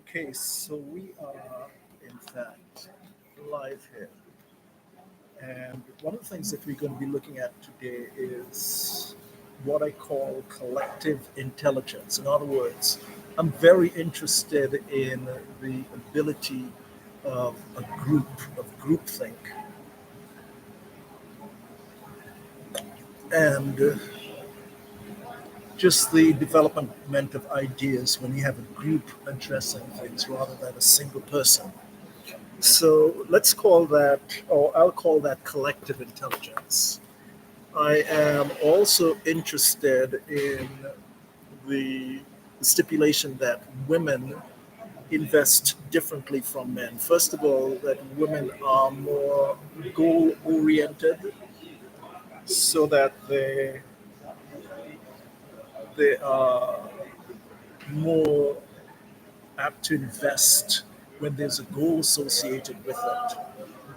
Okay, so we are in fact live here. And one of the things that we're going to be looking at today is what I call collective intelligence. In other words, I'm very interested in the ability of a group, of groupthink, and just the development of ideas when you have a group addressing things rather than a single person. So let's call that, or I'll call that collective intelligence. I am also interested in the stipulation that women invest differently from men. First of all, that women are more goal oriented, so that they are more apt to invest when there's a goal associated with it.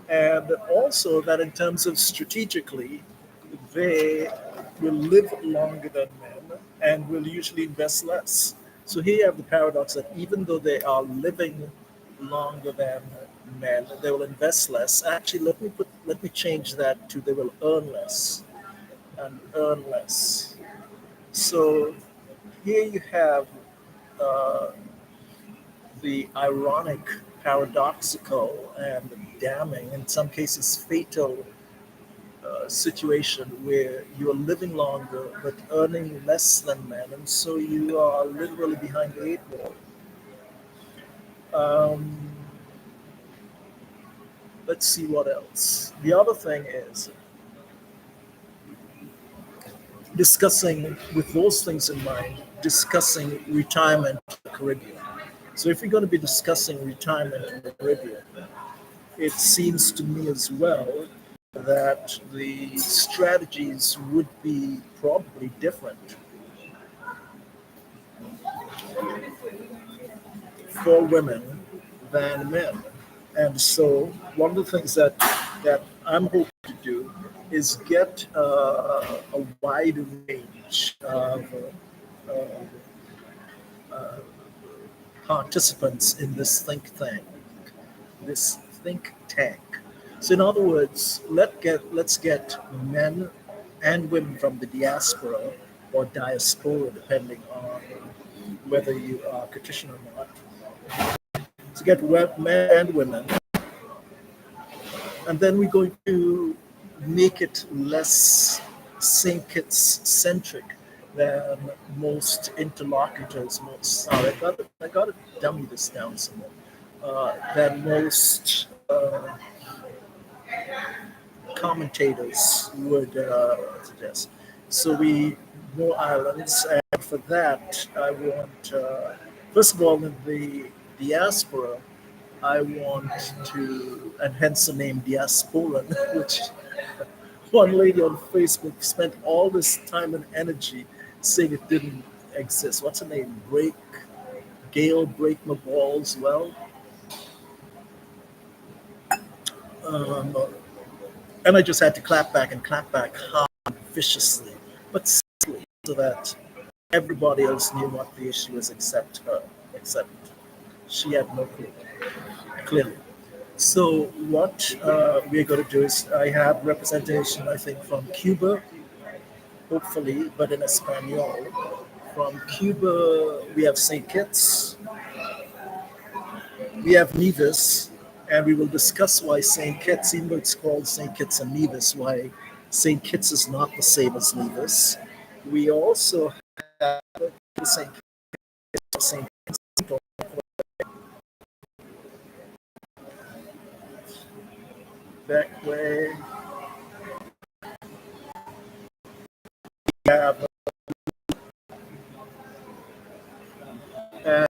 And also that in terms of strategically, they will live longer than men and will usually invest less. So here you have the paradox that even though they are living longer than men, they will invest less. Actually, let me change that to they will earn less and earn less. So here you have uh, the ironic, paradoxical, and damning, in some cases fatal, situation where you are living longer but earning less than men, and so you are literally behind the eight ball. Um, let's see what else. The other thing is discussing, with those things in mind, discussing retirement in the Caribbean. So if we're going to be discussing retirement in the Caribbean, it seems to me as well that the strategies would be probably different for women than men. And so one of the things that I'm hoping to do is get a wide range of participants in this think tank. So in other words, let's get men and women from the diaspora or diaspora, depending on whether you are Catrician or not, to get men and women, and then we're going to make it less St. Kitts centric than most interlocutors. Most sorry, I got to dummy this down some more. Than most commentators would suggest. So we more islands, and for that I want first of all in the diaspora I want to, and hence the name diasporan, which one lady on Facebook spent all this time and energy saying it didn't exist. What's her name? Break my balls. Well, um, and I just had to clap back hard, viciously, but subtly, so that everybody else knew what the issue was except her, except she had no clue, clearly. So what we're going to do is I have representation, I think, from Cuba, hopefully, but in Espanol. From Cuba, we have St. Kitts, we have Nevis, and we will discuss why St. Kitts, even though it's called St. Kitts and Nevis, why St. Kitts is not the same as Nevis. We also have St. Kitts, St. that way. We have, uh,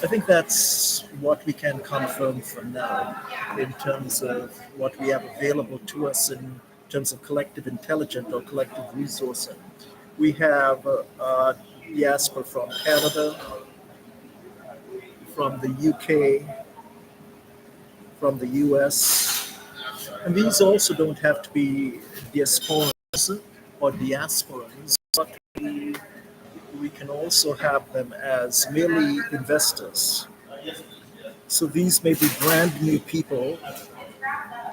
I think that's what we can confirm for now in terms of what we have available to us in terms of collective intelligence or collective resourcing. We have diaspora from Canada, from the UK, from the US, and these also don't have to be diasporans or diasporans, but can also have them as merely investors. So these may be brand new people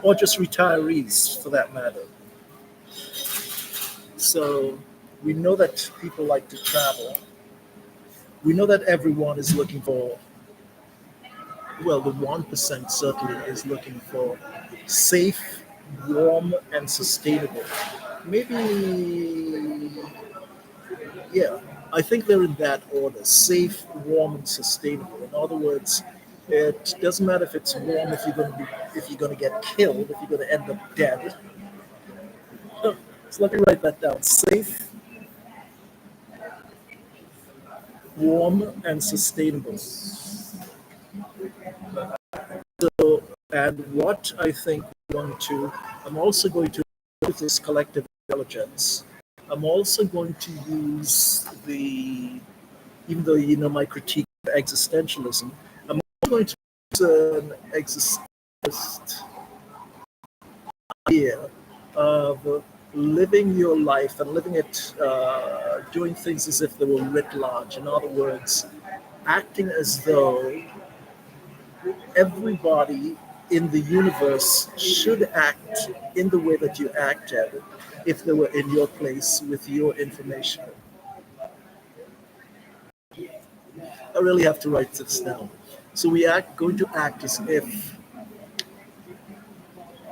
or just retirees for that matter. So we know that people like to travel. We know that everyone is looking for, well, the 1% certainly is looking for safe, warm, and sustainable. Maybe, yeah, I think they're in that order: safe, warm, and sustainable. In other words, it doesn't matter if it's warm, if you're going to get killed, if you're going to end up dead. So let me write that down: safe, warm, and sustainable. So, and what I think I'm also going to use this collective intelligence. I'm also going to use even though you know my critique of existentialism, I'm also going to use an existentialist idea of living your life and living it, doing things as if they were writ large. In other words, acting as though everybody in the universe should act in the way that you acted if they were in your place with your information. I really have to write this down. So going to act as if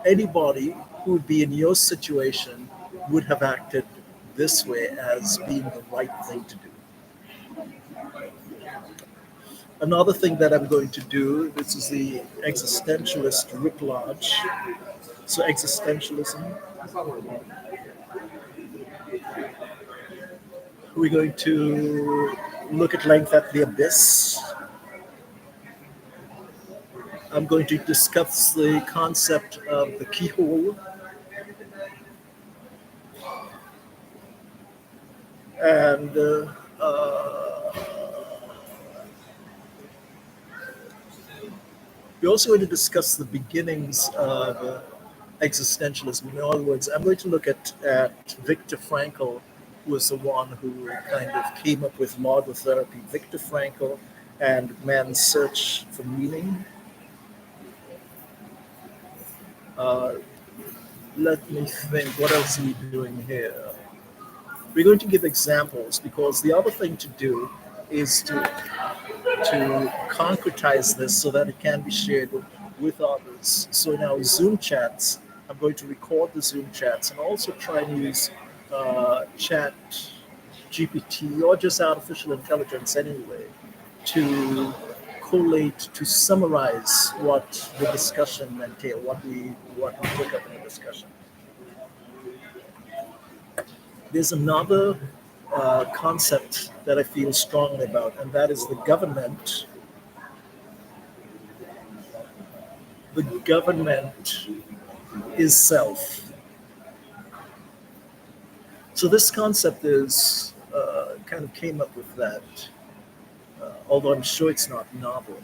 anybody who would be in your situation would have acted this way as being the right thing to do. Another thing that I'm going to do, this is the existentialist writ large. So existentialism, we're going to look at length at the abyss. I'm going to discuss the concept of the keyhole, and we're also going to discuss the beginnings of existentialism. In other words, I'm going to look at Viktor Frankl, who was the one who kind of came up with logotherapy. Viktor Frankl and man's search for meaning. Let me think, what else are we doing here? We're going to give examples because the other thing to do is to concretize this so that it can be shared with others. So in our Zoom chats, I'm going to record the Zoom chats and also try and use chat GPT or just artificial intelligence anyway to collate, to summarize what the discussion entailed, what we took up in the discussion. There's another concept that I feel strongly about, and that is the government. The government is self. So this concept is kind of came up with that, although I'm sure it's not novel.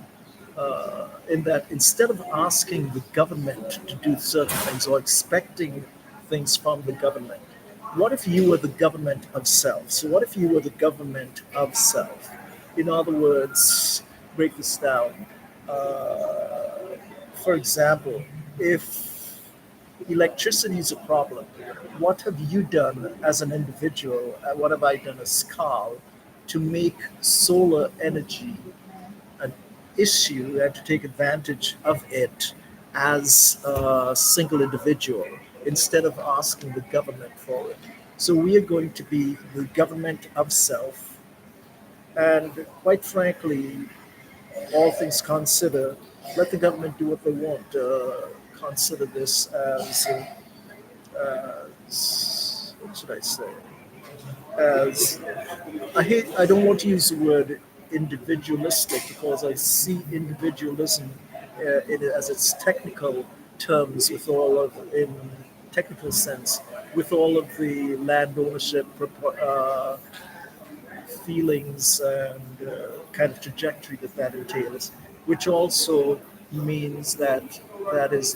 In that instead of asking the government to do certain things or expecting things from the government, what if you were the government of self? So what if you were the government of self? In other words, break this down. For example, if electricity is a problem, what have you done as an individual? What have I done as Carl to make solar energy an issue and to take advantage of it as a single individual instead of asking the government for it? So we are going to be the government of self. And quite frankly, all things considered, let the government do what they want. Consider this as what should I say? As I don't want to use the word individualistic because I see individualism in it as its technical terms in technical sense with all of the land ownership feelings and kind of trajectory that entails, which also means that is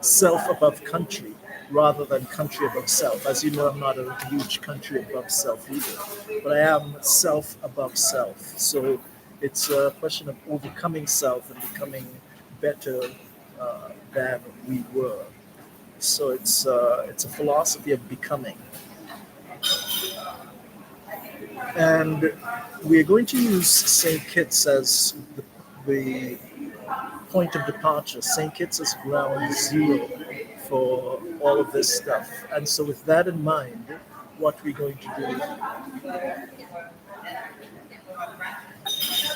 self above country rather than country above self. As you know, I'm not a huge country above self either, but I am self above self. So it's a question of overcoming self and becoming better than we were. So it's a philosophy of becoming, and we're going to use St. Kitts as the point of departure. St. Kitts is ground zero for all of this stuff. And so, with that in mind, what we're going to do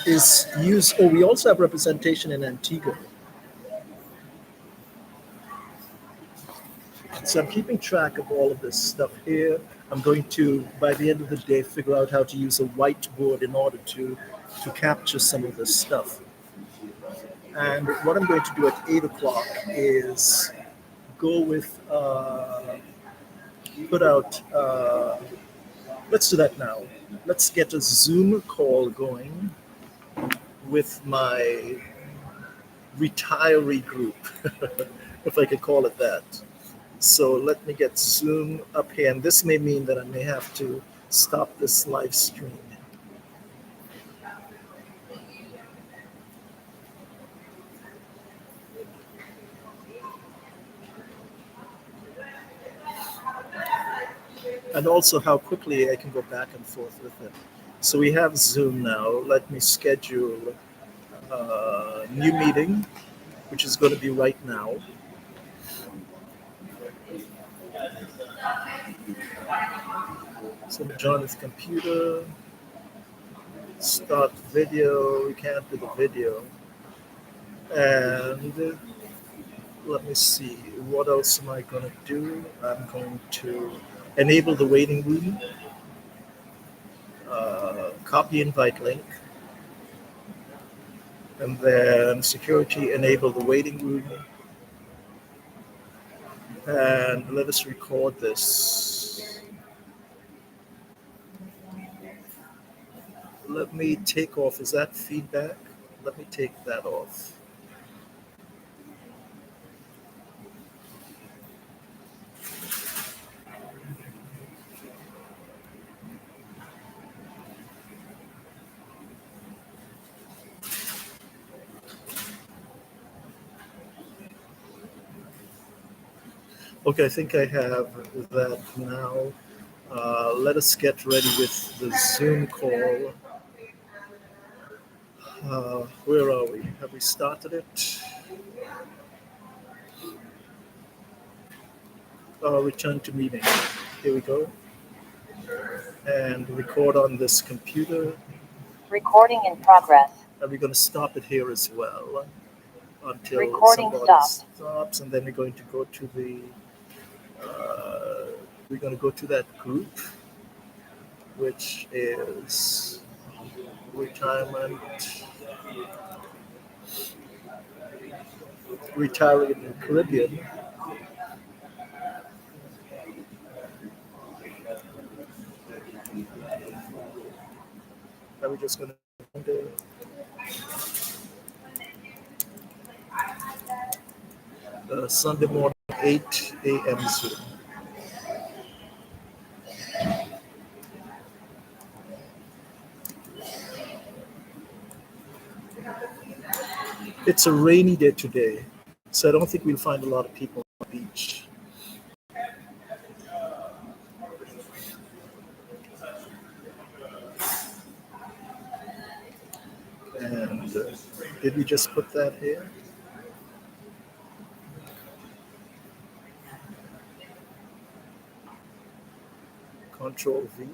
is use, oh, we also have representation in Antigua. So, I'm keeping track of all of this stuff here. I'm going to, by the end of the day, figure out how to use a whiteboard in order to capture some of this stuff. And what I'm going to do at 8 o'clock is go with put out let's do that now. Let's get a Zoom call going with my retiree group, if I could call it that. So let me get Zoom up here, and this may mean that I may have to stop this live stream. And also how quickly I can go back and forth with it. So we have Zoom now. Let me schedule a new meeting, which is going to be right now. So join his computer, start video. We can't do the video. And let me see, what else am I going to do? I'm going to enable the waiting room, copy invite link, and then security enable the waiting room. And let us record this. Let me take off, is that feedback? Let me take that off. Okay, I think I have that now. Let us get ready with the Zoom call. Where are we? Have we started it? Return to meeting. Here we go. And record on this computer. Recording in progress. And we're going to stop it here as well until Recording stops. And then we're going to go to the we're going to go to that group, which is retiring in the Caribbean. And we're just going to Sunday morning, 8 a.m. Zoom. It's a rainy day today, so I don't think we'll find a lot of people on the beach. And did we just put that here? Control V.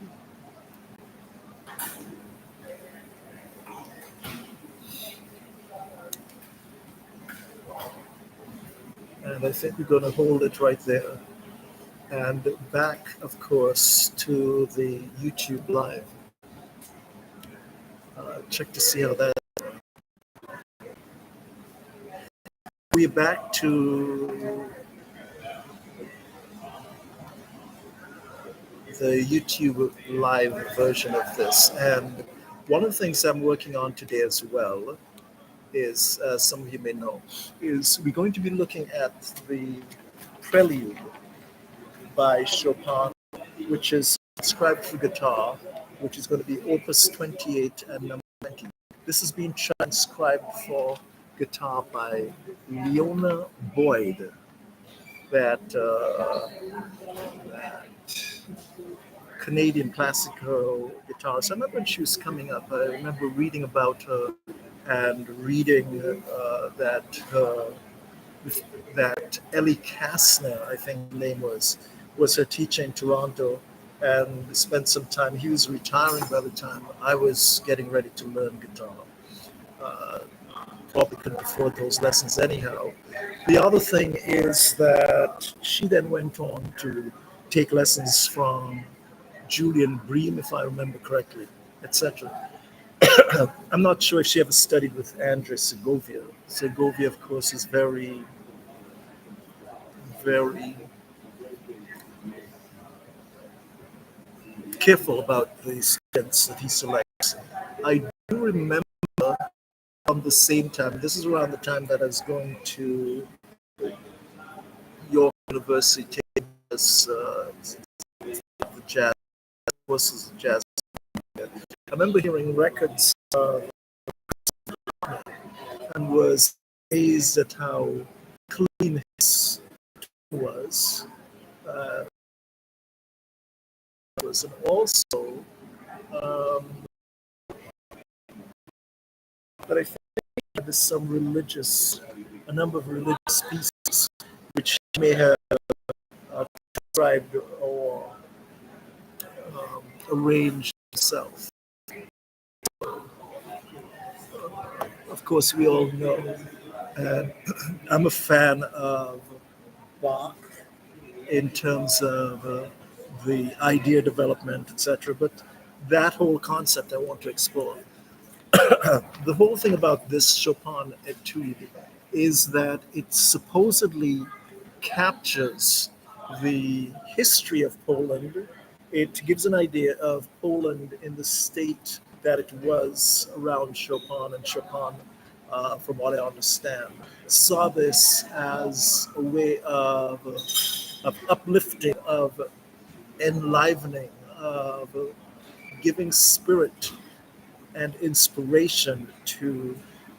And I think we're going to hold it right there. And back, of course, to the YouTube Live. Check to see how that. We're back to the YouTube Live version of this. And one of the things I'm working on today as well is, as some of you may know, is we're going to be looking at the Prelude by Chopin, which is transcribed for guitar, which is going to be Opus 28 and number 20. This is being transcribed for guitar by Leona Boyd, that Canadian classical guitarist. I remember when she was coming up, I remember reading about her and reading that Ellie Kastner, I think the name was her teacher in Toronto, and spent some time. He was retiring by the time I was getting ready to learn guitar. Uh, Probably couldn't afford those lessons anyhow. The other thing is that she then went on to take lessons from Julian Bream, if I remember correctly, etc. I'm not sure if she ever studied with Andres Segovia. Segovia, of course, is very, very careful about the students that he selects. I do remember around the same time, this is around the time that I was going to York University taking this the jazz courses, jazz. I remember hearing records and was amazed at how clean his was. Uh, and also, um, but I think there's a number of religious pieces which he may have transcribed or arranged himself. Of course, we all know. And I'm a fan of Bach in terms of the idea development, etc. But that whole concept I want to explore. The whole thing about this Chopin etude is that it supposedly captures the history of Poland. It gives an idea of Poland in the state that it was around Chopin, and Chopin, from what I understand, saw this as a way of uplifting, of enlivening, of giving spirit and inspiration to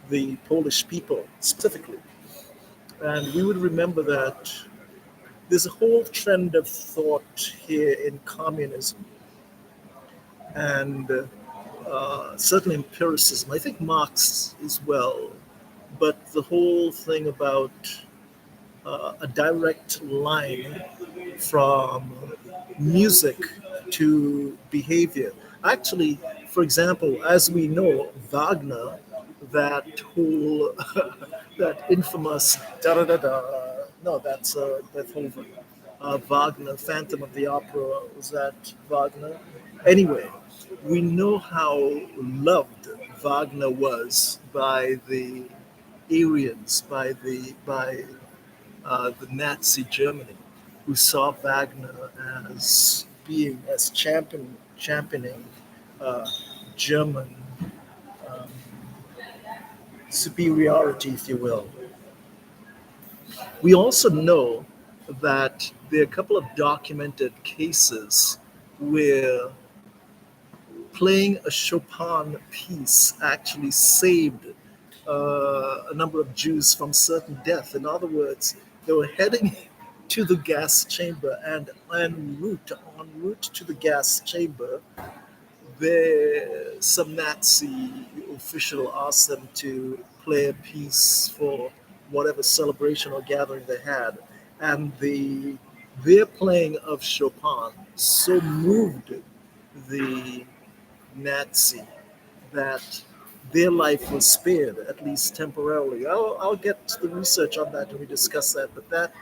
the Polish people specifically. And we would remember that there's a whole trend of thought here in communism and certainly empiricism. I think Marx as well, but the whole thing about a direct line from music to behavior. Actually, for example, as we know, Wagner, that whole, that infamous da da da da, no, that's Beethoven. Wagner, Phantom of the Opera, was that Wagner? Anyway, we know how loved Wagner was by the Aryans, by the Nazi Germany, who saw Wagner as championing uh, German um, superiority, if you will. We also know that there are a couple of documented cases where playing a Chopin piece actually saved a number of Jews from certain death. In other words, they were heading to the gas chamber, and en route to the gas chamber, some Nazi official asked them to play a piece for whatever celebration or gathering they had, and their playing of Chopin so moved the Nazi that their life was spared, at least temporarily. I'll get to the research on that and we discuss that, but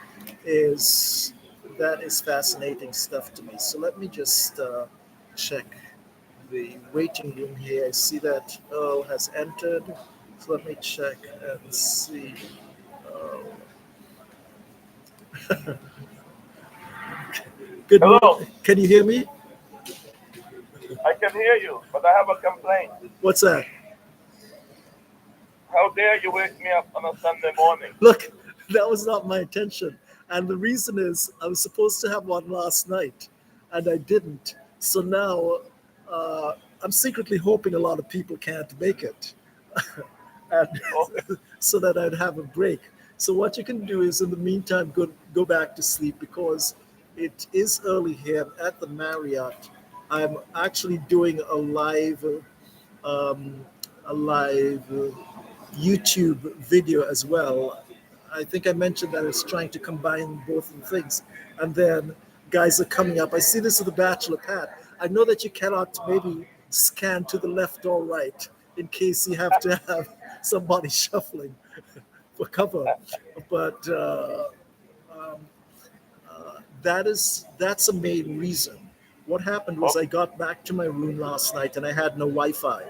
is that is fascinating stuff to me. So let me just check the waiting room here. I see that Earl has entered. So let me check and see. Good Hello, morning. Can you hear me? I can hear you, but I have a complaint. What's that? How dare you wake me up on a Sunday morning? Look, that was not my intention. And the reason is I was supposed to have one last night and I didn't. So now I'm secretly hoping a lot of people can't make it. And Okay. so that I'd have a break. So what you can do is in the meantime go back to sleep because it is early here at the Marriott. I'm actually doing um, a live YouTube video as well. I think I mentioned that it's trying to combine both of the things. And then guys are coming up. I see this is the Bachelor Pat. I know that you cannot maybe scan to the left or right in case you have to have somebody shuffling for cover. But um, that's a main reason. What happened was Okay. I got back to my room last night and I had no Wi-Fi.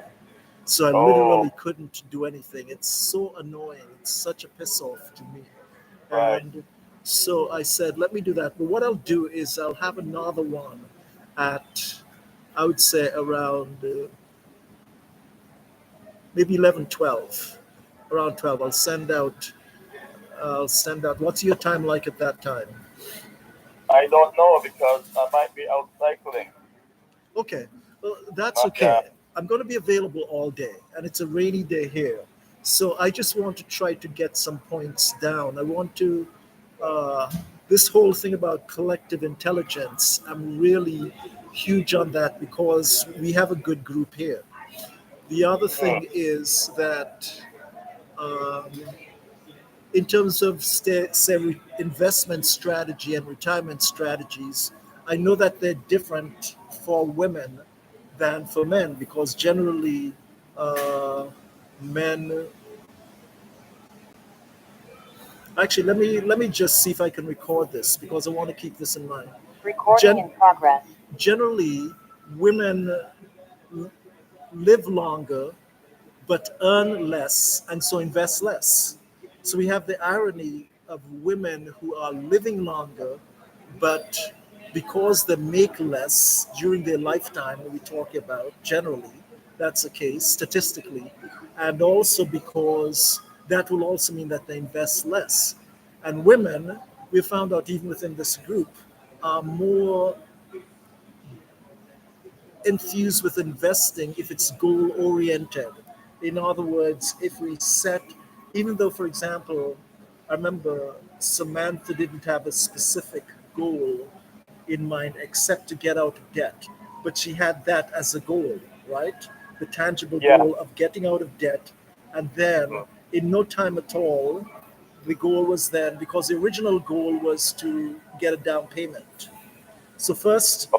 So I Oh, literally couldn't do anything. It's so annoying. It's such a piss off to me. right. And so I said, let me do that. But what I'll do is I'll have another one at, I would say around maybe 11, 12. Around 12. I'll send out. What's your time like at that time? I don't know because I might be out cycling. Okay, well, that's Yeah. okay. I'm going to be available all day, and it's a rainy day here. So I just want to try to get some points down. I want to, uh, this whole thing about collective intelligence, I'm really huge on that because we have a good group here. The other Mm, thing is that um, in terms of say investment strategy and retirement strategies, I know that they're different for women than for men because generally uh, men. Actually, let me just see if I can record this because I want to keep this in mind. Recording Gen- in progress. Generally, women live longer but earn less and so invest less. So we have the irony of women who are living longer, but because they make less during their lifetime, we talk about generally, that's the case statistically, and also because that will also mean that they invest less. And women, we found out even within this group, are more enthused with investing if it's goal oriented. In other words, if we set, even though, for example, I remember Samantha didn't have a specific goal in mind except to get out of debt, but she had that as a goal, right? The tangible yeah. goal of getting out of debt. And then, Mm, in no time at all, the goal was then, because the original goal was to get a down payment. So first,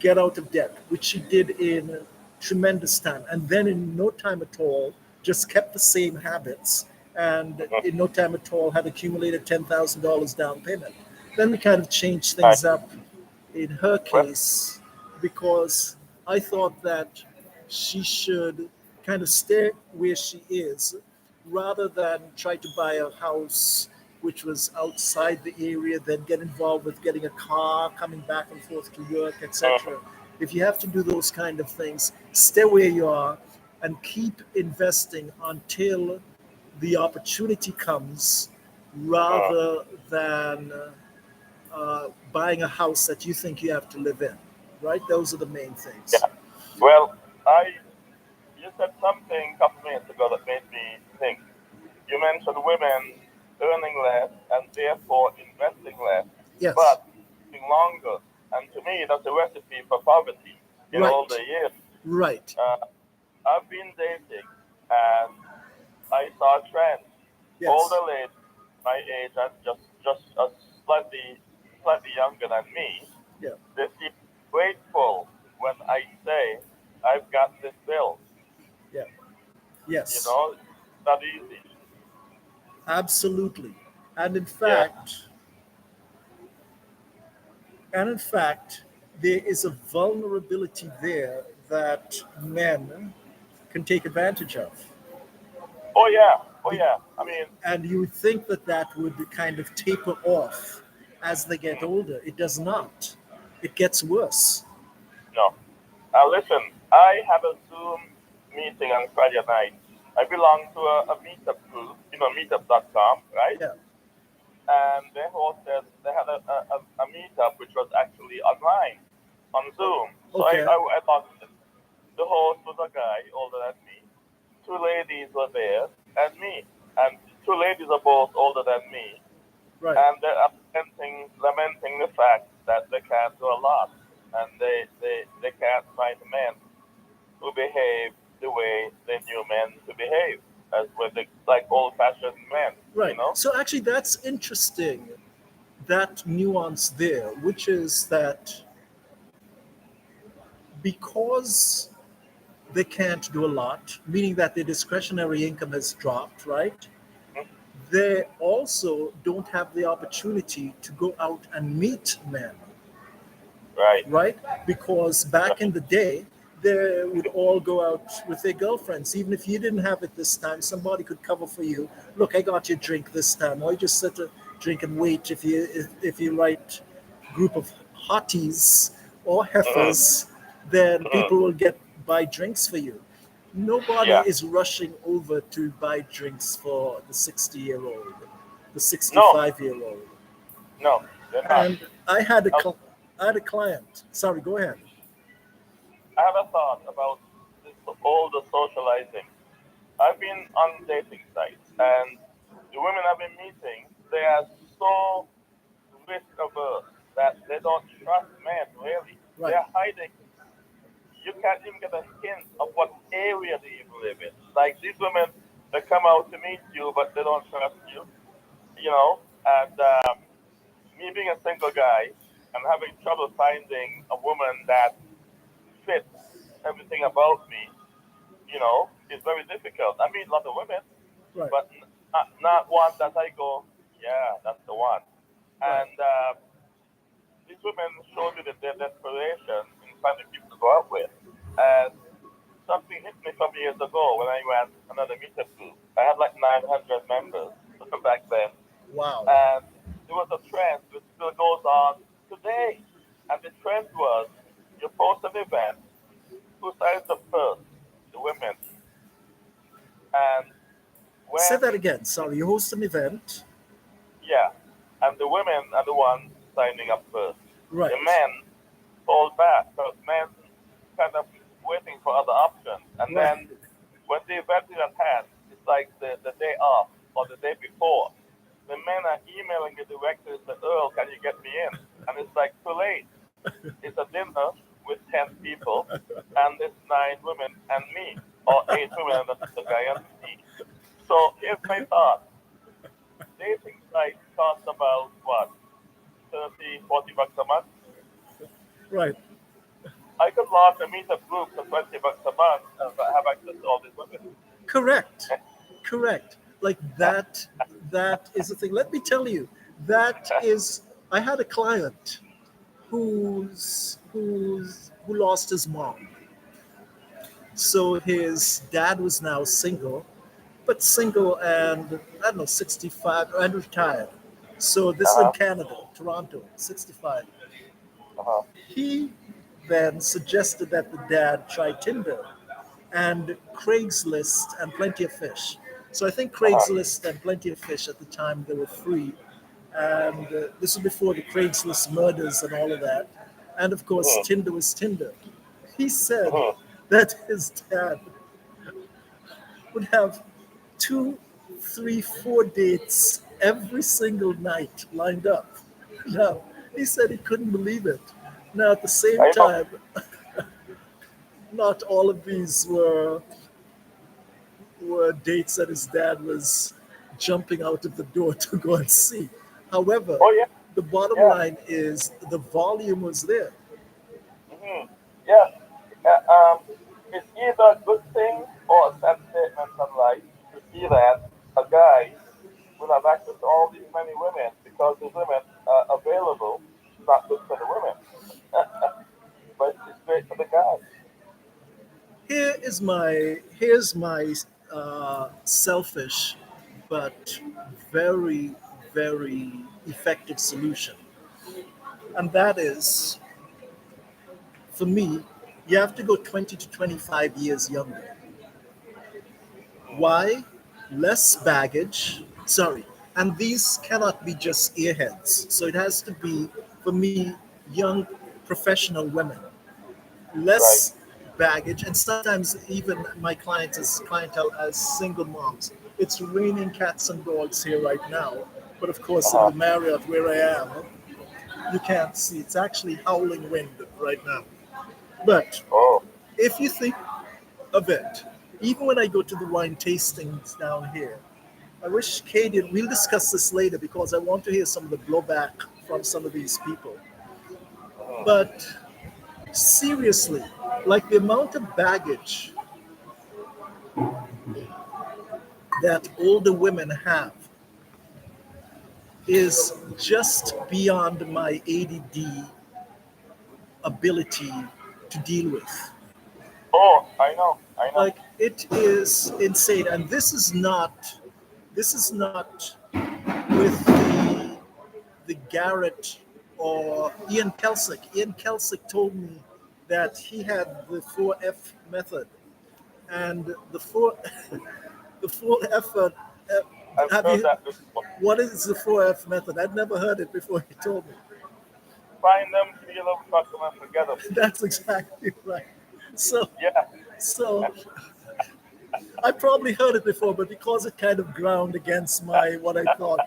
get out of debt, which she did in tremendous time, and then in no time at all, just kept the same habits, and mhm. in no time at all had accumulated $10,000 down payment. Then we kind of changed Right. things up in her Well, case because I thought that she should kind of stay where she is rather than try to buy a house which was outside the area, then get involved with getting a car, coming back and forth to work, mm, etc. If you have to do those kind of things, stay where you are and keep investing until the opportunity comes mm, rather than buying a house that you think you have to live in, right? Those are the main things. yeah. Well, you said something a couple minutes ago that made me think. You mentioned women earning less and therefore investing less, Yes, but living longer. And to me, that's a recipe for poverty in older right, years. right. Uh, I've been dating and I saw a trend. Yes, Older ladies my age and just slightly younger than me, yeah, they seem grateful when I say I've got this bill. yeah, You yes, know, it's not easy. absolutely. And in Yeah. fact, and in fact, there is a vulnerability there that men can take advantage of. Oh yeah. Oh Be- yeah. I mean, And you would think that that would kind of taper off as they get mm, older. It does not. It gets worse. no. Listen, I have a Zoom meeting on Friday night. I belong to a meetup group, meetup.com, right? Yeah. And they had a meetup which was actually online on Zoom. So Okay. I thought the host was a guy older than me. Two ladies were there and me. And two ladies are both older than me. Right. And they're lamenting the fact that they can't do a lot. And they can't find men who behave the way they knew men to behave, as with the like old fashioned men, Right. So actually, that's interesting. That nuance there, which is that because they can't do a lot, meaning that their discretionary income has dropped, right? Mhm. They also don't have the opportunity to go out and meet men, Right, right? Because back in right, the day, they would all go out with their girlfriends. Even if you didn't have it this time, somebody could cover for you. Look, I got your drink this time. Or you just sit to drink and wait. If you right group of hotties or mhm, heifers, then mhm. people will buy drinks for you. Nobody Yeah, is rushing over to buy drinks for the 60-year-old, the no, 65-year-old. no, they're not. And I had a Now, I had a client. Sorry, go ahead. I have a thought about all the socializing. I've been on dating sites, and the women I've been meeting, they are so risk averse that they don't trust men really. Right. They're hiding. You can't even get a hint of what area they even live in. Like these women, they come out to meet you, but they don't trust you, And me being a single guy and having trouble finding a woman that fits everything about me, is very difficult. I meet a lot of women, Right. but not one that I go, yeah, that's the one. Right. And these women showed me that their desperation in finding people to go out with. And something hit me some years ago when I ran another meetup group. I had like 900 members back then. Wow. And there was a trend which still goes on today. And the trend was you post an event, who signs up first? The women. And Say when, that again. Sorry, you host an event. yeah, and the women are the ones signing up first. The Right. men hold back because men kind of waiting for other options. And Right. then when the event is at hand, it's like the day off or the day before. The men are emailing the director and say, Earl, can you get me in? And it's like too late. It's a dinner with 10 people and there's 9 women and me, or 8 women and the guy and me. So here's my thought. Dating sites cost about what, 30, $40 a month? Right. I could launch a meetup group for $20 a month and have access to all these women. Correct. Correct. Like that. That is the thing. Let me tell you. That is. I had a client who lost his mom. So his dad was now single, but single and I don't know, 65 and retired. So this is in Uh-huh. Canada, Toronto, 65. Uh-huh. He then suggested that the dad try Tinder and Craigslist and Plenty of Fish. So I think Uh-huh. Craigslist and Plenty of Fish at the time they were free, and this was before the Craigslist murders and all of that. And of course, Mm-hmm. Tinder was Tinder. He said Mm-hmm. that his dad would have two, three, 4 dates every single night lined up. Now, he said he couldn't believe it. Now, at the same I know. time, not all of these were dates that his dad was jumping out of the door to go and see. However, Oh, yeah. the bottom Yeah. line is the volume was there. Mm-hmm. Yeah. Uh, it's either a good thing or a sad statement on life to see that a guy will have access to all these many women because the women are available. It's not good for the women, but it's great for the guy. Here's my selfish but very very effective solution, and that is for me. You have to go 20 to 25 years younger. Why? Less baggage. Sorry. And these cannot be just airheads. So it has to be, for me, young professional women. Right. Less baggage. And sometimes even my clientele as single moms. It's raining cats and dogs here right now. But of course, in Uh-huh. the Marriott where I am, you can't see. It's actually howling wind right now. But Oh. if you think of it, even when I go to the wine tastings down here, I wish Katie, we'll discuss this later because I want to hear some of the blowback from some of these people. Mhm. But seriously, like the amount of baggage that older women have is just beyond my ADD ability to deal with. Oh, I know. I know. Like it is insane, and this is not with the Garrett or Ian Kelsick. Ian Kelsick told me that he had the 4F method, and the four the 4F. I've Have heard you? that before. What is the 4F method? I'd never heard it before he told me. Find them, feel them, fuck them, and forget them. That's exactly right. So, Yeah. so I probably heard it before, but because it kind of ground against my what I thought,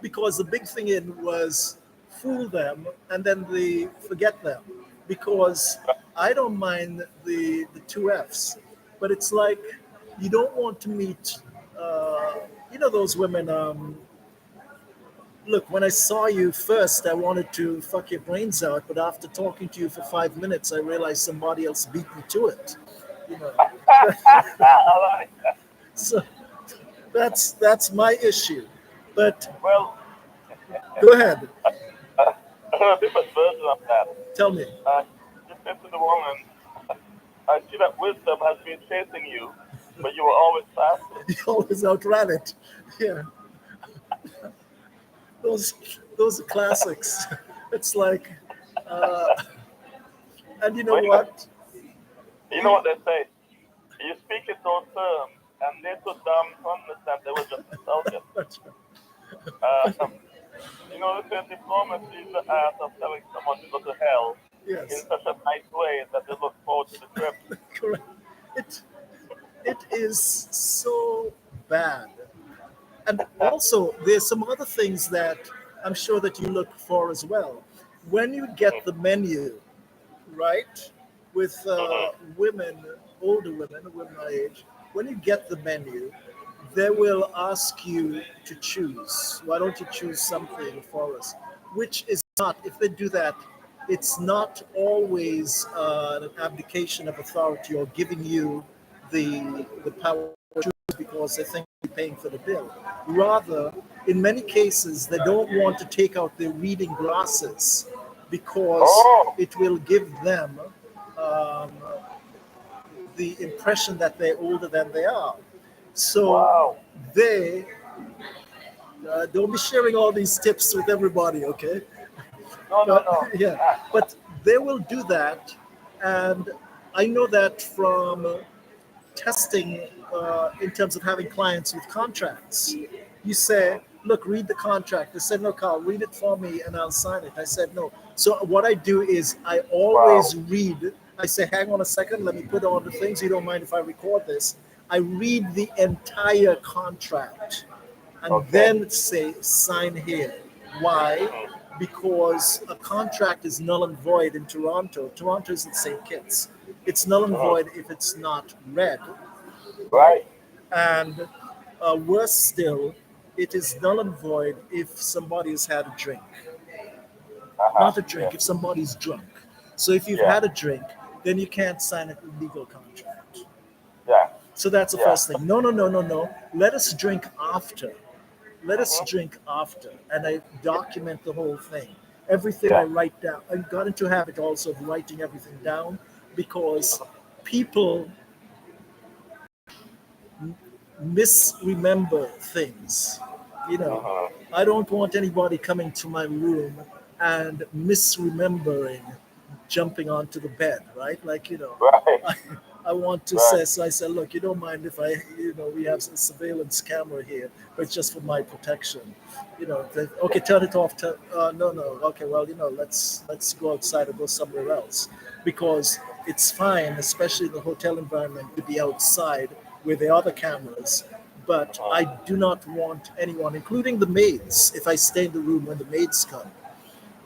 because the big thing in was fool them and then they forget them. Because I don't mind the two Fs, but it's like you don't want to meet, uh, those women. Look, when I saw you first, I wanted to fuck your brains out, but after talking to you for 5 minutes, I realized somebody else beat me to it. You know, I like that. so that's my issue. But Well, go ahead, a different version of that. tell me. You said to the woman, I see that wisdom has been chasing you, but you were always faster. You always outran it. Yeah, those those are classics. It's like, uh, and you know Well, what? you know what they say? You speak in those terms, and they're so dumb to understand they were just insulted. Um, diplomacy is the art of telling someone to go to hell in Yes, such a nice way that they look forward to the trip. correct. It it is so bad. And also, there's some other things that I'm sure that you look for as well. When you get the menu, right, with Mhm. women, older women my age, when you get the menu, they will ask you to choose. Why don't you choose something for us? Which is not, if they do that, it's not always an abdication of authority or giving you the power to choose because they think you're paying for the bill. Rather, in many cases, they don't want to take out their reading glasses because Oh, it will give them um, the impression that they're older than they are. So wow. they don't be sharing all these tips with everybody, okay? No, no, But no. yeah, but they will do that, and I know that from testing in terms of having clients with contracts. You say, look, read the contract. They said, no, Carl, read it for me and I'll sign it. I said, no. So what I do is I Wow. always read. I say, hang on a second, let me put on the things. You don't mind if I record this? I read the entire contract and Okay. then say, sign here. Why? Mhm. Because a contract is null and void in Toronto. Toronto isn't St. Kitts. It's null and Mhm. void if it's not read, right? Right. And worse still, it is null and void if somebody has had a drink. Uh-huh. Not a Yeah. drink, if somebody's drunk. So if you've Yeah. had a drink, then you can't sign a legal contract. Yeah. So that's the Yeah. first thing. No, no, no, no, no. Let us drink after. Let us Mhm. drink after. And I document the whole thing. Everything I Yeah. write down. I got into a habit also of writing everything down because people misremember things. You know, Mhm. I don't want anybody coming to my room and misremembering jumping onto the bed, right? Like, Right. I want to Right. say, so I said, look, you don't mind if I, we have a surveillance camera here, but it's just for my protection. Okay, turn it off. No, no. Okay, well, let's go outside or go somewhere else because it's fine, especially in the hotel environment, to be outside where there are the cameras. But I Uh-huh. do not want anyone, including the maids, if I stay in the room when the maids come,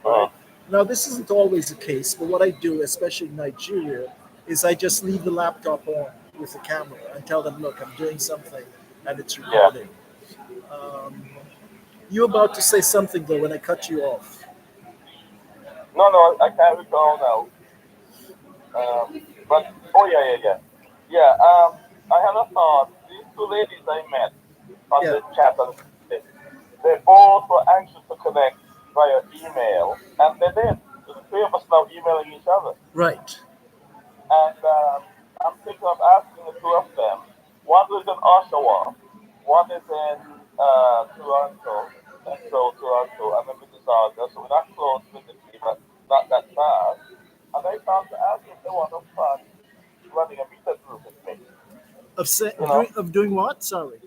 right? Uh-huh. Now, this isn't always the case, but what I do, especially in Nigeria, is I just leave the laptop on with the camera and tell them, look, I'm doing something and it's Yeah. recording. Um, you're about to say something, though, when I cut you off. No, no, I can't recall now. But oh yeah, yeah, yeah, yeah. I had a thought. These two ladies I met on Yeah, the chat, they both were anxious to connect via email, and they did. The three of us now emailing each other, right. and I'm thinking of asking the two of them. One is in Oshawa, one is in Toronto, Central Toronto, and then Mississauga. So we're not close physically, but not that far. And I thought to ask if they want to fund running a meter group with me, you know, Of doing what? Sorry.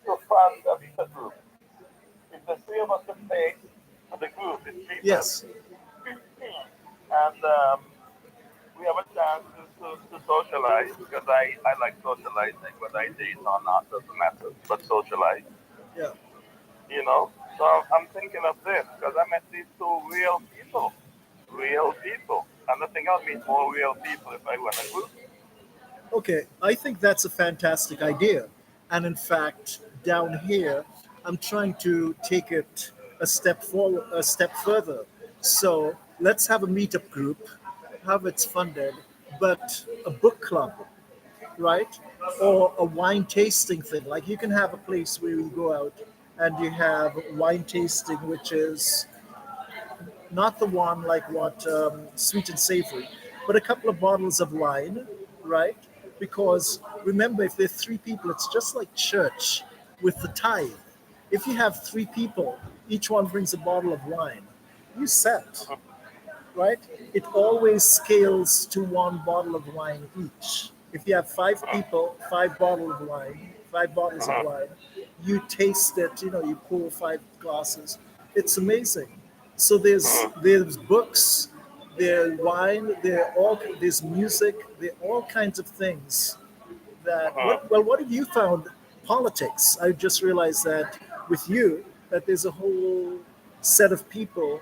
to fund a meter group. If the three of us could pay for the group, it's cheaper. Yes. And we have a chance to socialize because I like socializing, whether I date or not, doesn't matter, but socialize, Yeah. you know. So I'm thinking of this because I met these two real people. And I think I'll meet more real people if I run a group. Okay, I think that's a fantastic idea. And in fact, down here, I'm trying to take it a step further. So let's have a meetup group, have it funded, but a book club, right? Or a wine tasting thing. Like you can have a place where you go out and you have wine tasting, which is not the one like what sweet and savory, but a couple of bottles of wine, right? Because remember, if there's three people, it's just like church with the tithe. If you have three people, each one brings a bottle of wine, you set, right? It always scales to one bottle of wine each. If you have five people, five bottles of Uh-huh. wine, you taste it, you pour five glasses. It's amazing. So Uh-huh. there's books, there's wine, there's music, there are all kinds of things that Uh-huh. what have you found politics? I just realized that with you that there's a whole set of people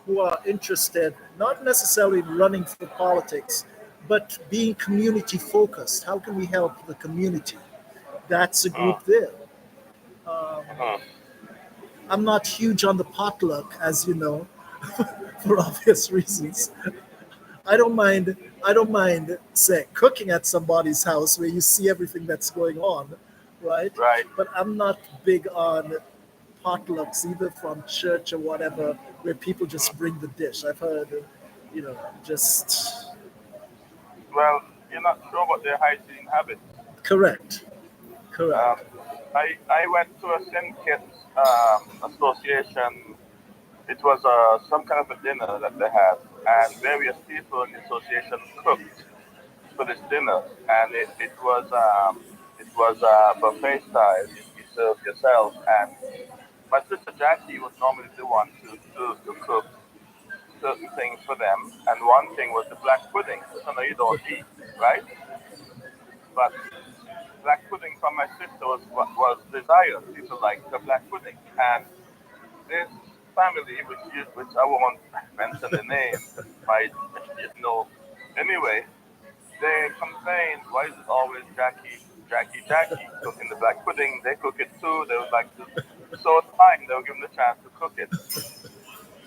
who are interested not necessarily in running for politics but being community focused. How can we help the community? That's a Uh-huh. group there. um, Uh-huh. I'm not huge on the potluck, as you know, for obvious reasons. I don't mind say cooking at somebody's house where you see everything that's going on, right? Right. But I'm not big on potlucks either from church or whatever where people Uh-huh. just bring the dish. I've heard, just Well, you're not sure about their hygiene habits. correct, Um, correct. I went to a St. Kitts association. It was some kind of a dinner that they had, and various people in the association cooked for this dinner, and it was buffet style. You serve yourself, and my sister Jackie was normally the one to cook certain things for them, and one thing was the black pudding, which I know you don't eat, right? But black pudding from my sister was desired. People like the black pudding, and this family, which I won't mention the name, might anyway, they complained, why is it always Jackie cooking the black pudding? They cook it too. They would like to. So it's fine. They were given the chance to cook it.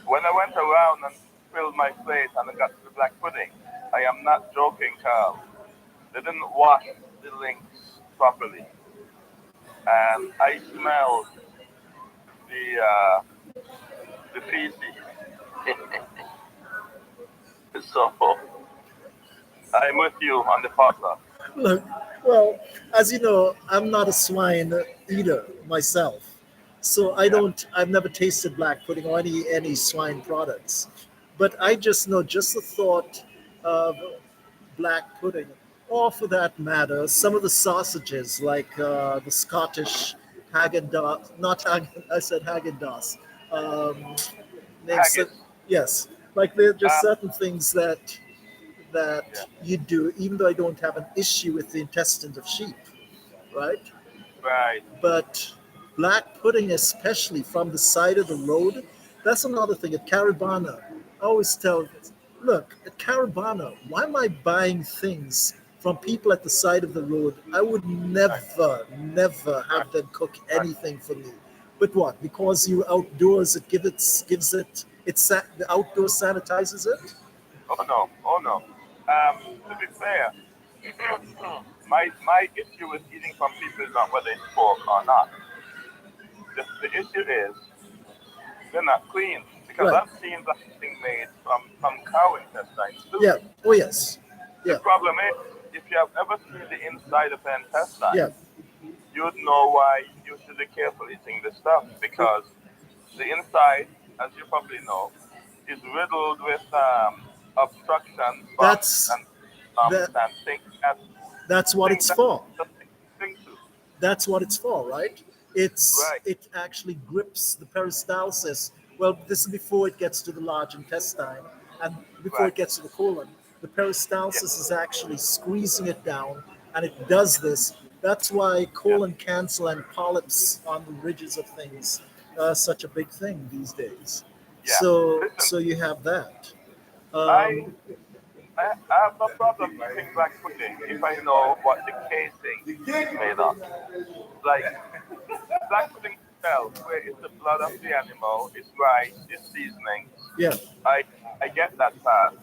When I went around and filled my plate and I got to the black pudding, I am not joking, Carl. They didn't wash the links properly, and I smelled the feces. So I'm with you on the potluck. Look, well, as you know, I'm not a swine eater myself, so Yeah. I've never tasted black pudding or any swine products, but I just know just the thought of black pudding. or for that matter, some of the sausages, like the Scottish Haagen-Dazs, not Haagen, I said Haagen-Dazs. Um, names that, Haggis. yes, like there are just Uh, certain things that yeah, you do, even though I don't have an issue with the intestines of sheep, right? right. But black pudding, especially from the side of the road, that's another thing. At Carabana, I always tell, look, at Carabana, why am I buying things from people at the side of the road? I would Right, never right, have them cook right. anything for me. But what? Because you're outdoors, gives it, the outdoor sanitizes it? Oh no, oh no. To be fair, my issue with eating from people is not whether it's pork or not. The issue is they're not clean because Right. I've seen that thing made from cow intestines too. Yeah. Oh, yes. The Yeah. problem is, if you have ever seen the inside of an intestine, Yeah. you'd know why you should be careful eating this stuff because the inside, as you probably know, is riddled with obstructions, bumps, That's and bumps that. and That's what things it's that for. the thing to. That's what it's for, right? Right. It actually grips the peristalsis. Well, this is before it gets to the large intestine, and before Right. it gets to the colon. The Yeah. peristalsis is actually squeezing it down, and it does Yeah. this. That's why Yeah. colon cancer and polyps on the ridges of things are such a big thing these days. Yeah. Listen, So you have that. I Um, I have no problem eating black pudding if I know what the casing is made of. Like black pudding itself, where it's the blood of the animal, it's rice, it's seasonings. yeah, I get that part,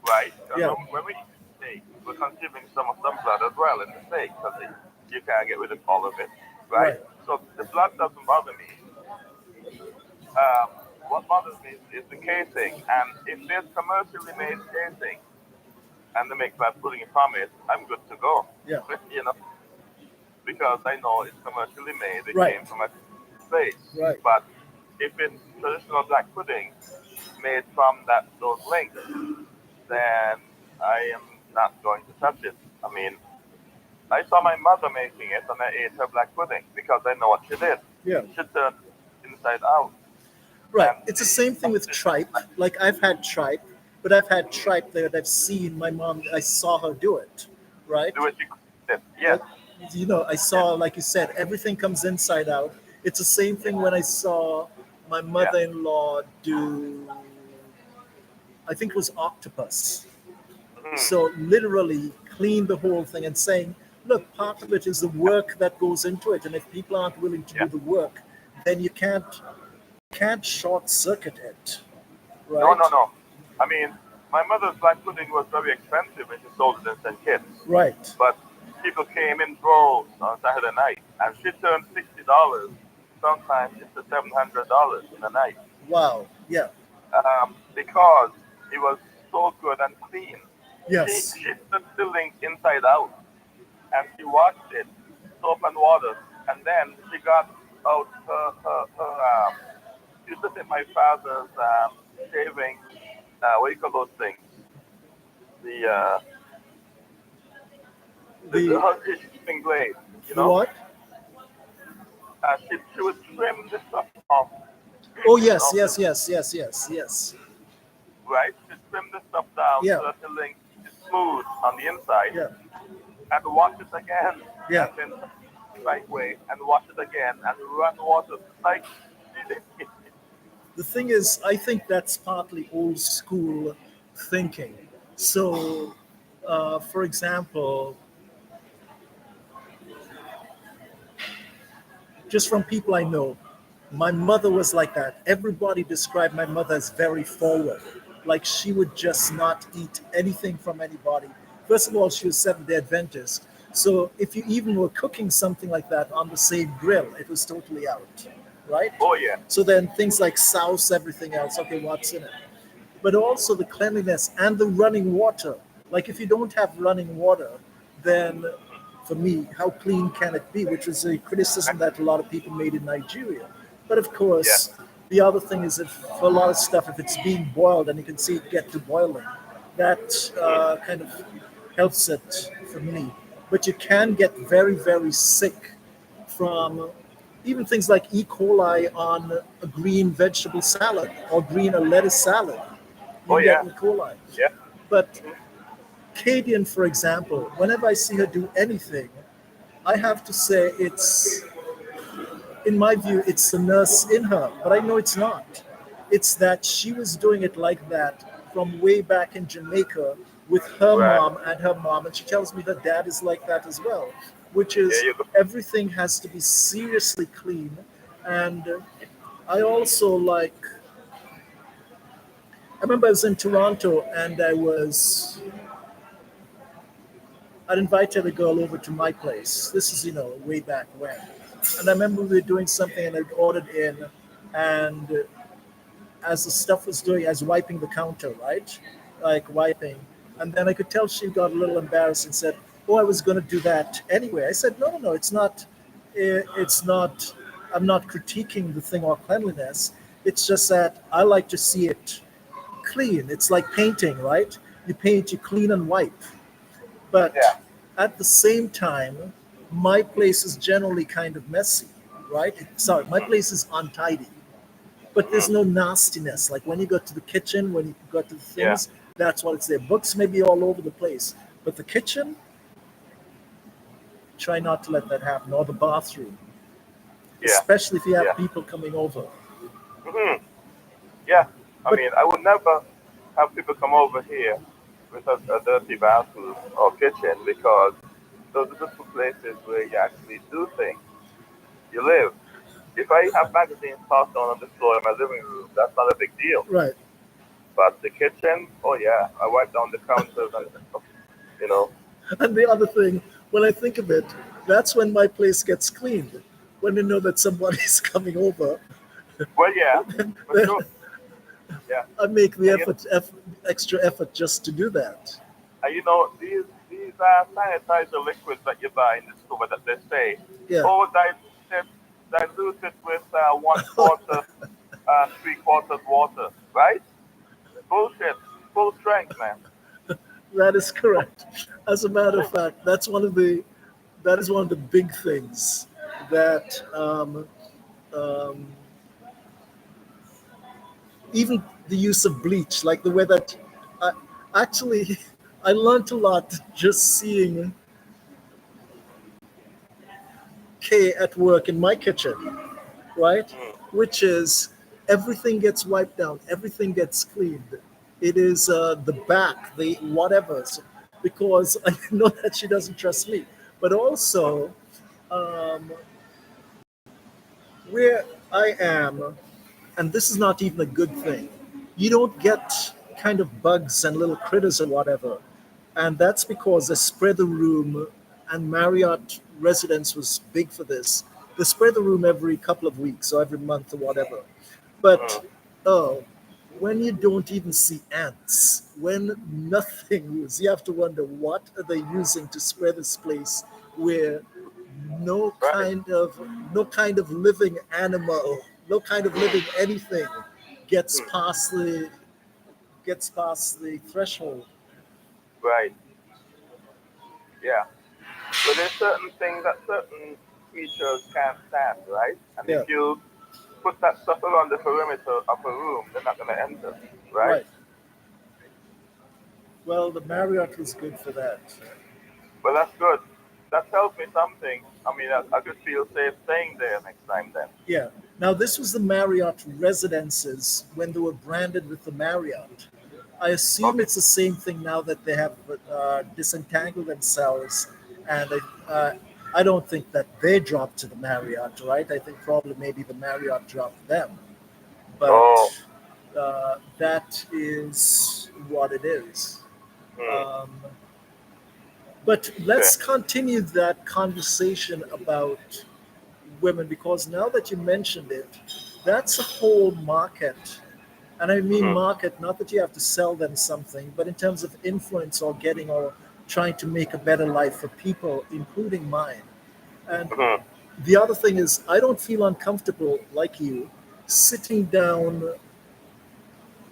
right? Because yeah, when we eat steak, we're consuming some blood as well in the steak because you can't get rid of all of it, right? right. So the blood doesn't bother me. What bothers me is the casing, and if there's commercially made casing and they make black pudding from it, I'm good to go. Yeah, you know, because I know it's commercially made, it right, came from a place. right. But if it's traditional black pudding made from those links, then I am not going to touch it. I mean, I saw my mother making it and I ate her black pudding because I know what she did. Yeah. She turned it inside out. Right. And It's the the same thing with tripe. Like I've had tripe, but I've had tripe that I've seen my mom. I saw her do it. Right. the way she cooked it, Uh, yes, I yes, saw, like you said, everything comes inside out. It's the same thing when I saw my yeah, mother-in-law do. I think it was octopus. mm, So literally clean the whole thing and saying, look, part of it is the work that goes into it, and if people aren't willing to yeah. do the work, then you can't short circuit it, No, no, right? no. I mean, my mother's black pudding was very expensive when she sold it in St. Kitts. Right. But people came in droves on Saturday night, and she turned $60, sometimes into $700 in a night, Wow. Yeah. because it was so good and clean. Yes. She took the link inside out, and she washed it, soap and water, and then she got out she used to take my father's shaving, what do you call those things? The The his shaving blade, you the know. what? She would trim the stuff off, Oh you yes, know, yes, yes, yes, yes, yes. right? She trim the stuff down Yeah. so that the link is smooth on the inside, Yeah. and wash it again, Yeah. and then the right way, and wash it again, and run water like The thing is, I think that's partly old school thinking. So, for example, just from people I know, my mother was like that. Everybody described my mother as very forward. Like she would just not eat anything from anybody. First of all, she was Seventh-day Adventist. So if you even were cooking something like that on the same grill, it was totally out, right? oh yeah, So then things like sauce, everything else, okay, what's in it? But also the cleanliness and the running water. Like if you don't have running water, then for me, how clean can it be? Which is a criticism that a lot of people made in Nigeria. But of yeah, course, the other thing is if for a lot of stuff, if it's being boiled and you can see it get to boiling, that kind of helps it for me. But you can get very, very sick from even things like E. coli on a green vegetable salad or green or lettuce salad. You Oh can get yeah, E. coli. yeah. But Hmm. Cadian, for example, whenever I see her do anything, I have to say it's, in my view, it's the nurse in her, but I know it's not. It's that she was doing it like that from way back in Jamaica with her Right. mom and her mom, and she tells me her dad is like that as well, which There is you go. everything has to be seriously clean. And I also like, I remember I was in Toronto and I'd invited a girl over to my place. This is, way back when. And I remember we were doing something and I'd ordered in, and as the stuff was doing, I was wiping the counter, right? Like wiping. And then I could tell she got a little embarrassed and said, "Oh, I was going to do that anyway." I said, "No, no, no, it's not. It's not. I'm not critiquing the thing or cleanliness. It's just that I like to see it clean. It's like painting, right? You paint, you clean and wipe. Yeah. But at the same time, my place is generally kind of messy, right? Sorry, my place is untidy, but there's Hmm. no nastiness. Like when you go to the kitchen, when you go to the Yeah. things, that's what it's there. Books may be all over the place, but the kitchen, try not to let that happen, or the bathroom, Yeah. especially if you have Yeah. people coming over. Hmm. Yeah. I But mean, I would never have people come over here with a dirty bathroom or kitchen because those are the two places where you actually do things. You live. If I have magazines passed down on the floor in my living room, that's not a big deal. right, But the kitchen, oh yeah, I wipe down the counters and stuff, you know. and the other thing, when I think of it, that's when my place gets cleaned. When you know that somebody's coming over, Well, yeah, for then sure. Yeah. I make the And extra effort just to do that. these sanitizer liquids that you buy in the store that they say, Yeah. oh, dilute it with one quarter, 3 quarters water, right? Bullshit. Full strength, man. That is correct. As a matter of fact, that is one of the big things that um, even the use of bleach, like the way that I, actually I learned a lot just seeing Kay at work in my kitchen, right? Mm, Which is everything gets wiped down, everything gets cleaned. It is the back, the whatever's, because I know that she doesn't trust me. But mm, also, um, where I am, and this is not even a good thing, you don't get kind of bugs and little critters or whatever. And that's because they spread the room, and Marriott residence was big for this. They spread the room every couple of weeks or every month or whatever. But mm. oh, when you don't even see ants, when nothing moves, you have to wonder what are they using to spread this place where no Right. kind of no kind of living animal, no kind of living anything gets Mm, past the threshold. right. Yeah. But there's certain things that certain creatures can't stand, right? And if Yeah, you put that stuff around the perimeter of a room, they're not going to enter, right? right. Well, the Marriott was good for that. But that's good. That tells me something. I mean, I could feel safe staying there next time then. Yeah. Now this was the Marriott residences when they were branded with the Marriott. I assume Okay. it's the same thing now that they have disentangled themselves, and I don't think that they dropped to the Marriott, right? I think probably maybe the Marriott dropped them, Oh. but that is what it is. Hmm. Um, but Okay. let's continue that conversation about women, because now that you mentioned it, that's a whole market. And I mean Hmm. market, not that you have to sell them something, but in terms of influence or getting or trying to make a better life for people, including mine. And Hmm. the other thing is, I don't feel uncomfortable like you sitting down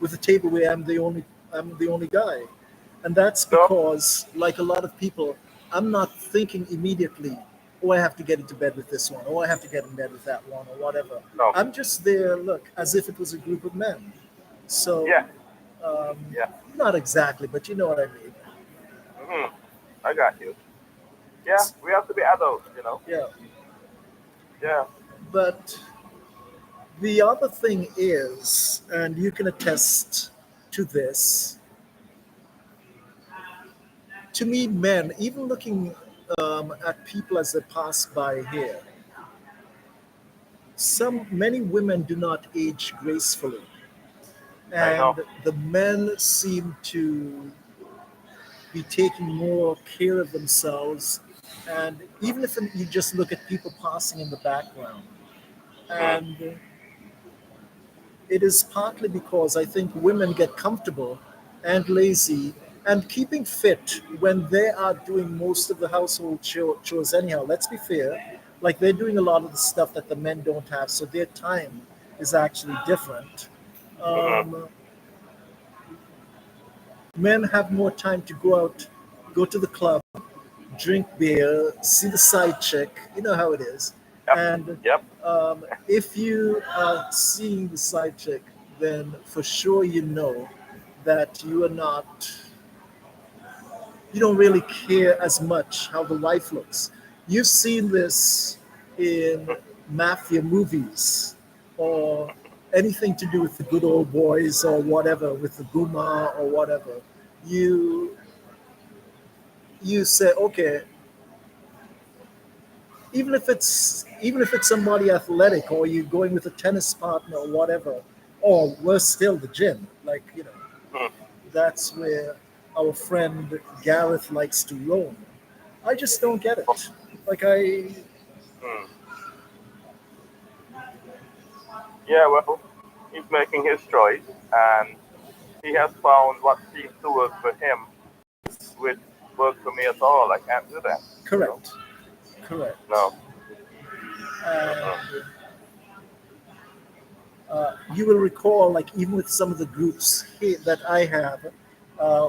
with a table where I'm the only guy. And that's No. because, like a lot of people, I'm not thinking immediately, oh, I have to get into bed with this one, or I have to get in bed with that one, or whatever. No. I'm just there, look, as if it was a group of men. So, Yeah. um, Yeah. not exactly, but you know what I mean. Hmm. I got you. Yeah. We have to be adults, you know. Yeah. Yeah. But the other thing is, and you can attest to this, to me, men, even looking at people as they pass by here, many women do not age gracefully, I know. and the men seem to be taking more care of themselves. And even if you just look at people passing in the background, Mm. and it is partly because I think women get comfortable and lazy and keeping fit when they are doing most of the household chores anyhow. Let's be fair, like they're doing a lot of the stuff that the men don't have, so their time is actually different. Mm-hmm. um, Men have more time to go out, go to the club, drink beer, see the side chick. You know how it is. Yep. And Yep. if you are seeing the side chick, then for sure you know that you are not, you don't really care as much how the wife looks. You've seen this in mafia movies or anything to do with the good old boys or whatever, with the Guma or whatever. You you say, okay, even if it's somebody athletic or you're going with a tennis partner or whatever, or worse still, the gym, like Mm. that's where our friend Gareth likes to roam. I just don't get it. Like Mm. Yeah. Well, he's making his choice, and he has found what seems to work for him, which works for me at all. I can't do that. You know. correct, correct. No. And Mm-mm. you will recall, like even with some of the groups here that I have,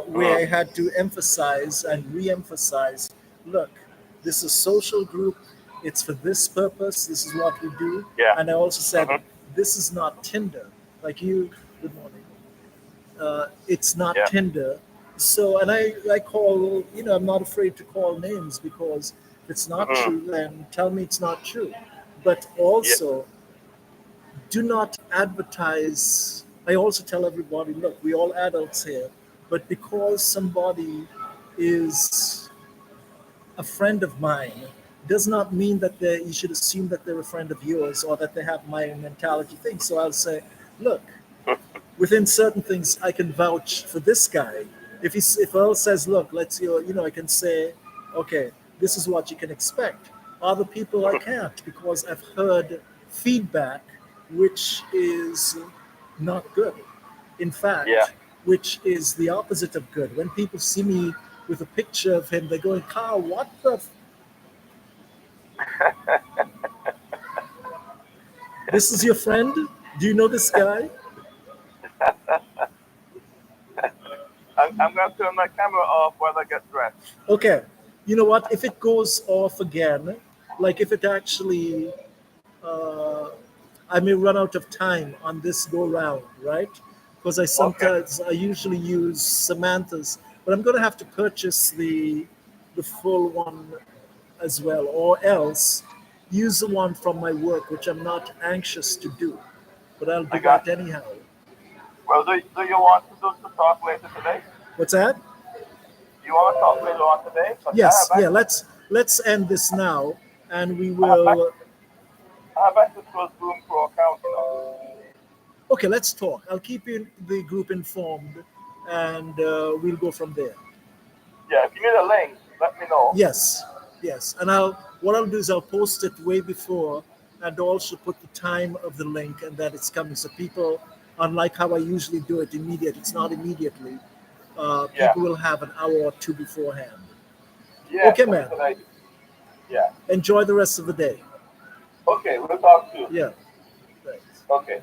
where Mm. I had to emphasize and re-emphasize, look, this is a social group. It's for this purpose. This is what we do. Yeah. And I also said, Mm-hmm. this is not Tinder. Like you, good morning. It's not Yeah. Tinder. So, and I call, I'm not afraid to call names because if it's not Mm-hmm. true, then tell me it's not true. But Yeah. also, do not advertise. I also tell everybody, look, we all adults here, but because somebody is a friend of mine does not mean that you should assume that they're a friend of yours or that they have my mentality thing. So I'll say, look, within certain things, I can vouch for this guy. If Earl says, look, I can say, okay, this is what you can expect. Other people I can't because I've heard feedback which is not good. In Yeah. fact, which is the opposite of good. When people see me with a picture of him, they're going, Carl, what the? This is your friend? Do you know this guy? I'm gonna turn my camera off while I get dressed. Okay. You know what? If it goes off again, like if it actually uh, I may run out of time on this go round, right? Because Okay. I usually use Samantha's, but I'm going to have to purchase the full one as well, or else use the one from my work, which I'm not anxious to do, but I'll I do got that you. anyhow. Well, do you want to talk later today? What's that? You want to talk later on today? Because Yes, yeah. Let's end this now, and we will. I have access to a Zoom Pro account, you know. Okay, let's talk. I'll keep the group informed, and we'll go from there. Yeah, if you need a link, let me know. Yes, yes. And what I'll do is I'll post it way before, and also put the time of the link and that it's coming, so people, unlike how I usually do it, immediate. It's not immediately. Yeah. People will have an hour or two beforehand. Yeah, Okay, that's a man. good idea. Yeah. Enjoy the rest of the day. Okay, we'll talk soon. Yeah. Thanks. Okay.